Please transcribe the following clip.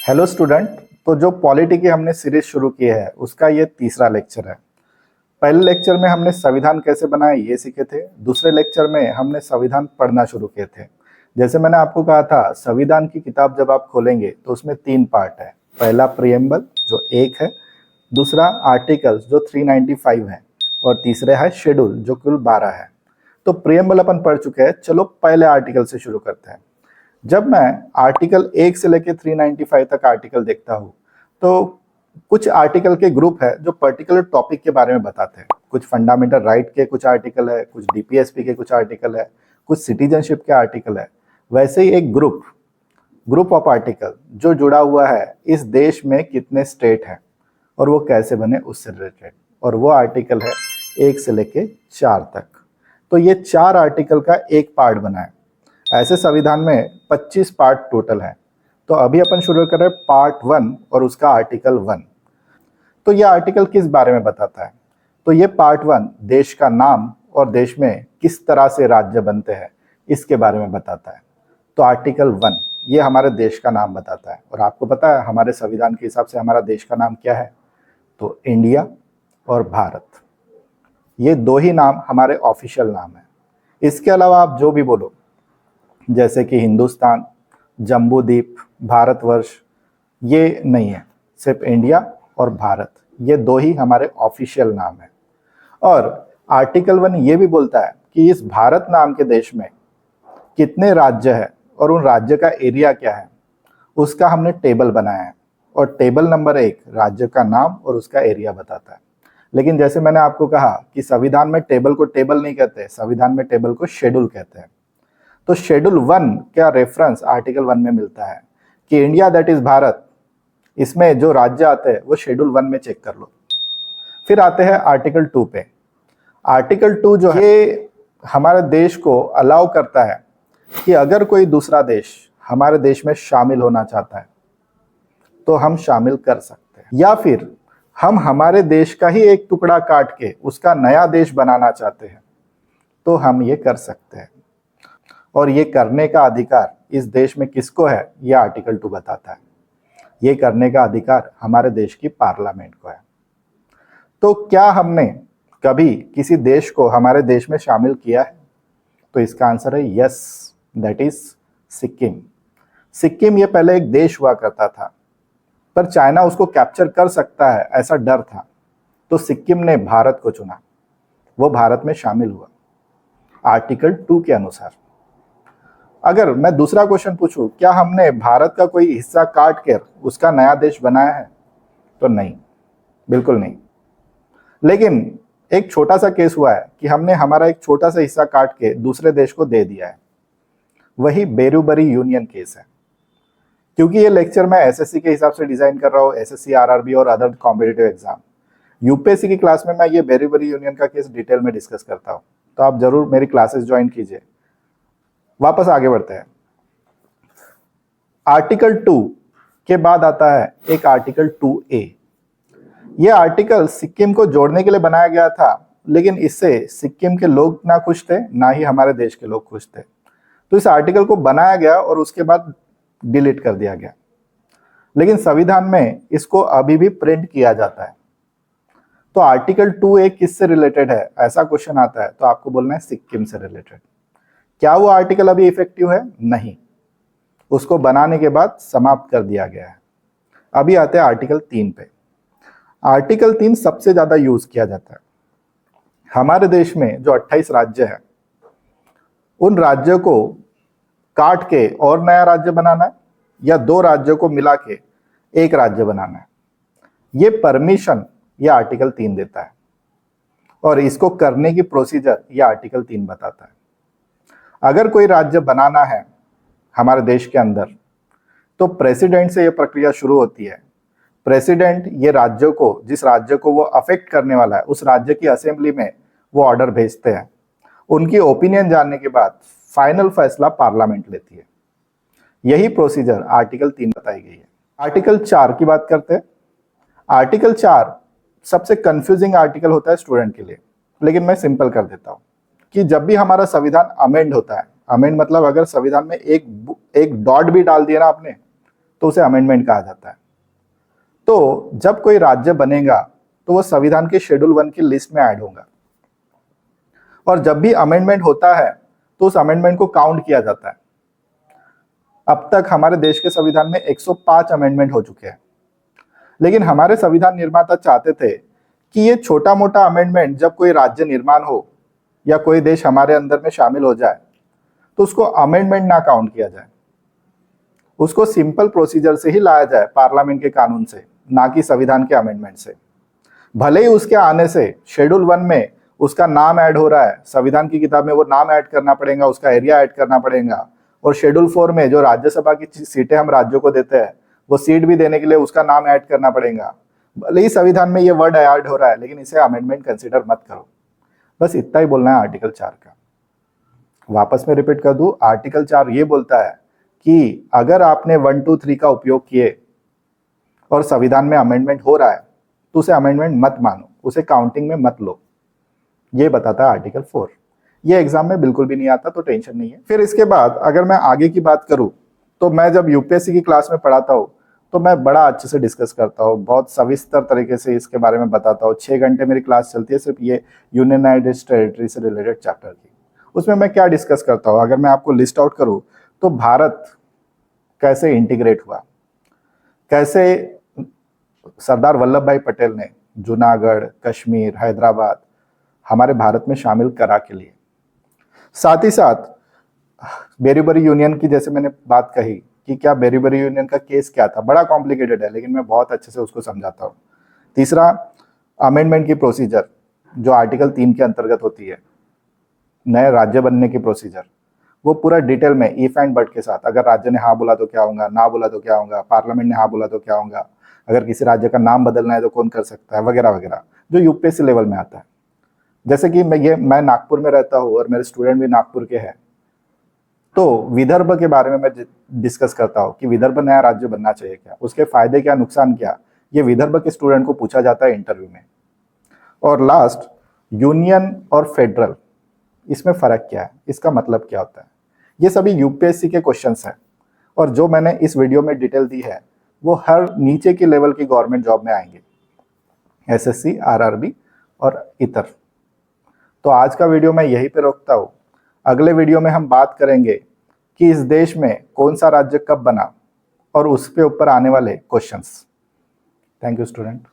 Hello student. तो जो polity की हमने सीरीज शुरू की है उसका ये तीसरा लेक्चर है। पहले लेक्चर में हमने संविधान कैसे बनाए ये सीखे थे। दूसरे लेक्चर में हमने संविधान पढ़ना शुरू किए थे। जैसे मैंने आपको कहा था, संविधान की किताब जब आप खोलेंगे तो उसमें 3 पार्ट है। पहला प्रिएम्बल जो 1 है, दूसरा आर्टिकल्स जो 395 है, और तीसरे है शेड्यूल जो कुल 12 है। तो प्रिएम्बल अपन पढ़ चुके हैं, चलो पहले आर्टिकल से शुरू करते हैं। जब मैं आर्टिकल 1 से लेकर 395 तक आर्टिकल देखता हूँ तो कुछ आर्टिकल के ग्रुप है जो पर्टिकुलर टॉपिक के बारे में बताते हैं। कुछ फंडामेंटल राइट के कुछ आर्टिकल है, कुछ डीपीएसपी के कुछ आर्टिकल है, कुछ सिटीजनशिप के आर्टिकल है। वैसे ही एक ग्रुप ऑफ आर्टिकल जो जुड़ा हुआ है इस देश में कितने स्टेट हैं और वो कैसे बने उससे रिलेटेड, और वो आर्टिकल है 1 से लेके 4 तक। तो ये 4 आर्टिकल का एक पार्ट बना है। ऐसे संविधान में 25 पार्ट टोटल है। तो अभी अपन शुरू कर रहे हैं पार्ट 1 और उसका आर्टिकल 1। तो ये आर्टिकल किस बारे में बताता है? तो ये पार्ट 1 देश का नाम और देश में किस तरह से राज्य बनते हैं इसके बारे में बताता है। तो आर्टिकल 1 ये हमारे देश का नाम बताता है। और आपको पता है हमारे संविधान के हिसाब से हमारा देश का नाम क्या है? तो इंडिया और भारत, ये 2 ही नाम हमारे ऑफिशियल नाम है। इसके अलावा आप जो भी बोलो, जैसे कि हिंदुस्तान, जम्बू द्वीप, भारतवर्ष, ये नहीं है। सिर्फ इंडिया और भारत, ये 2 ही हमारे ऑफिशियल नाम है। और आर्टिकल 1 ये भी बोलता है कि इस भारत नाम के देश में कितने राज्य है और उन राज्य का एरिया क्या है, उसका हमने टेबल बनाया है। और टेबल नंबर 1 राज्य का नाम और उसका एरिया बताता है। लेकिन जैसे मैंने आपको कहा कि संविधान में टेबल को टेबल नहीं कहते, संविधान में टेबल को शेड्यूल कहते हैं। तो शेड्यूल 1 का रेफरेंस आर्टिकल 1 में मिलता है कि इंडिया दैट इज भारत, इसमें जो राज्य आते हैं वो शेड्यूल 1 में चेक कर लो। फिर आते हैं आर्टिकल 2 पे। आर्टिकल 2 जो है ये हमारे देश को अलाउ करता है कि अगर कोई दूसरा देश हमारे देश में शामिल होना चाहता है तो हम शामिल कर सकते हैं, या फिर हम हमारे देश का ही एक टुकड़ा काट के उसका नया देश बनाना चाहते हैं तो हम ये कर सकते हैं। और ये करने का अधिकार इस देश में किसको है, ये आर्टिकल 2 बताता है। ये करने का अधिकार हमारे देश की पार्लियामेंट को है। तो क्या हमने कभी किसी देश को हमारे देश में शामिल किया है? तो इसका आंसर है yes, that is Sikkim. Sikkim ये पहले एक देश हुआ करता था, पर चाइना उसको कैप्चर कर सकता है ऐसा डर था, तो सिक्किम ने भारत को चुना, वो भारत में शामिल हुआ आर्टिकल 2 के अनुसार। अगर मैं दूसरा क्वेश्चन पूछूं, क्या हमने भारत का कोई हिस्सा काट कर उसका नया देश बनाया है? तो नहीं, बिल्कुल नहीं। लेकिन एक छोटा सा केस हुआ है कि हमने हमारा एक छोटा सा हिस्सा काट के दूसरे देश को दे दिया है। वही बेरूबरी यूनियन केस है। क्योंकि ये लेक्चर मैं एसएससी के हिसाब से डिजाइन कर रहा हूँ, एसएससी, आरआरबी और अदर कॉम्पिटिटिव एग्जाम। यूपीएससी की क्लास में मैं ये बेरूबरी यूनियन का केस डिटेल में डिस्कस करता हूँ, तो आप जरूर मेरी क्लासेस ज्वाइन कीजिए। वापस आगे बढ़ते हैं। आर्टिकल 2 के बाद आता है एक आर्टिकल 2A। यह आर्टिकल सिक्किम को जोड़ने के लिए बनाया गया था, लेकिन इससे सिक्किम के लोग ना खुश थे, ना ही हमारे देश के लोग खुश थे। तो इस आर्टिकल को बनाया गया और उसके बाद डिलीट कर दिया गया। लेकिन संविधान में इसको अभी भी प्रिंट किया जाता है। तो आर्टिकल 2A किससे रिलेटेड है, ऐसा क्वेश्चन आता है तो आपको बोलना है सिक्किम से रिलेटेड। क्या वो आर्टिकल अभी इफेक्टिव है? नहीं, उसको बनाने के बाद समाप्त कर दिया गया है। अभी आते हैं आर्टिकल 3 पे। आर्टिकल 3 सबसे ज्यादा यूज किया जाता है। हमारे देश में जो 28 राज्य है, उन राज्यों को काट के और नया राज्य बनाना है या 2 राज्यों को मिला के एक राज्य बनाना है, ये परमिशन ये आर्टिकल 3 देता है। और इसको करने की प्रोसीजर ये आर्टिकल 3 बताता है। अगर कोई राज्य बनाना है हमारे देश के अंदर, तो प्रेसिडेंट से ये प्रक्रिया शुरू होती है। प्रेसिडेंट ये राज्यों को, जिस राज्य को वो अफेक्ट करने वाला है, उस राज्य की असेंबली में वो ऑर्डर भेजते हैं। उनकी ओपिनियन जानने के बाद फाइनल फैसला पार्लियामेंट लेती है। यही प्रोसीजर आर्टिकल 3 बताई गई है। आर्टिकल 4 की बात करते हैं। आर्टिकल 4 सबसे कंफ्यूजिंग आर्टिकल होता है स्टूडेंट के लिए, लेकिन मैं सिंपल कर देता हूँ कि जब भी हमारा संविधान अमेंड होता है, अमेंड मतलब अगर संविधान में एक डॉट भी डाल दिया ना आपने, तो उसे अमेंडमेंट कहा जाता है। तो जब कोई राज्य बनेगा तो वो संविधान के शेड्यूल 1 की लिस्ट में ऐड होगा, और जब भी अमेंडमेंट होता है तो उस अमेंडमेंट को काउंट किया जाता है। अब तक हमारे देश के संविधान में 105 अमेंडमेंट हो चुके हैं, लेकिन हमारे संविधान निर्माता चाहते थे कि ये छोटा मोटा अमेंडमेंट जब कोई राज्य निर्माण हो या कोई देश हमारे अंदर में शामिल हो जाए तो उसको अमेंडमेंट ना काउंट किया जाए, उसको सिंपल प्रोसीजर से ही लाया जाए, पार्लियामेंट के कानून से, ना कि संविधान के अमेंडमेंट से। भले ही उसके आने से शेड्यूल 1 में उसका नाम ऐड हो रहा है, संविधान की किताब में वो नाम ऐड करना पड़ेगा, उसका एरिया ऐड करना पड़ेगा, और शेड्यूल 4 में जो राज्यसभा की सीटें हम राज्यों को देते हैं वो सीट भी देने के लिए उसका नाम ऐड करना पड़ेगा। भले ही संविधान में ये वर्ड ऐड हो रहा है, लेकिन इसे अमेंडमेंट कंसिडर मत करो। बस इतना ही बोलना है आर्टिकल 4 का। वापस में रिपीट कर दूं, आर्टिकल 4 ये बोलता है कि अगर आपने 1, 2, 3 का उपयोग किए और संविधान में अमेंडमेंट हो रहा है तो उसे अमेंडमेंट मत मानो, उसे काउंटिंग में मत लो। ये बताता है आर्टिकल 4। ये एग्जाम में बिल्कुल भी नहीं आता, तो टेंशन नहीं है। फिर इसके बाद अगर मैं आगे की बात करूं तो मैं जब यूपीएससी की क्लास में पढ़ाता हूं तो मैं बड़ा अच्छे से डिस्कस करता हूँ, बहुत सविस्तर तरीके से इसके बारे में बताता हूँ। 6 घंटे मेरी क्लास चलती है सिर्फ ये यूनाइटेड टेरिटरी से रिलेटेड चैप्टर की। उसमें मैं क्या डिस्कस करता हूँ, अगर मैं आपको लिस्ट आउट करूँ तो भारत कैसे इंटीग्रेट हुआ, कैसे सरदार वल्लभ भाई पटेल ने जूनागढ़, कश्मीर, हैदराबाद हमारे भारत में शामिल करा के लिए। साथ ही साथ बेरीबरी यूनियन की, जैसे मैंने बात कही कि क्या बेरीबरी यूनियन का केस क्या था, बड़ा कॉम्प्लिकेटेड है लेकिन मैं बहुत अच्छे से उसको समझाता हूँ। तीसरा, अमेंडमेंट की प्रोसीजर जो आर्टिकल 3 के अंतर्गत होती है, नए राज्य बनने की प्रोसीजर, वो पूरा डिटेल में इफ एंड बट के साथ, अगर राज्य ने हाँ बोला तो क्या होगा, ना बोला तो क्या होगा, पार्लियामेंट ने हाँ बोला तो क्या होगा, अगर किसी राज्य का नाम बदलना है तो कौन कर सकता है, वगैरह वगैरह, जो यूपीएससी लेवल में आता है। जैसे कि मैं नागपुर में रहता हूँ और मेरे स्टूडेंट भी नागपुर के हैं, तो विदर्भ के बारे में मैं डिस्कस करता हूँ कि विदर्भ नया राज्य बनना चाहिए क्या, उसके फायदे क्या, नुकसान क्या, ये विदर्भ के स्टूडेंट को पूछा जाता है इंटरव्यू में। और लास्ट, यूनियन और फेडरल, इसमें फर्क क्या है, इसका मतलब क्या होता है, ये सभी यूपीएससी के क्वेश्चंस हैं। और जो मैंने इस वीडियो में डिटेल दी है वो हर नीचे की लेवल की गवर्नमेंट जॉब में आएंगे, एसएससी, आरआरबी और इतर। तो आज का वीडियो मैं यहीं पे रोकता हूँ। अगले वीडियो में हम बात करेंगे कि इस देश में कौन सा राज्य कब बना और उस पे ऊपर आने वाले क्वेश्चंस। Thank you student.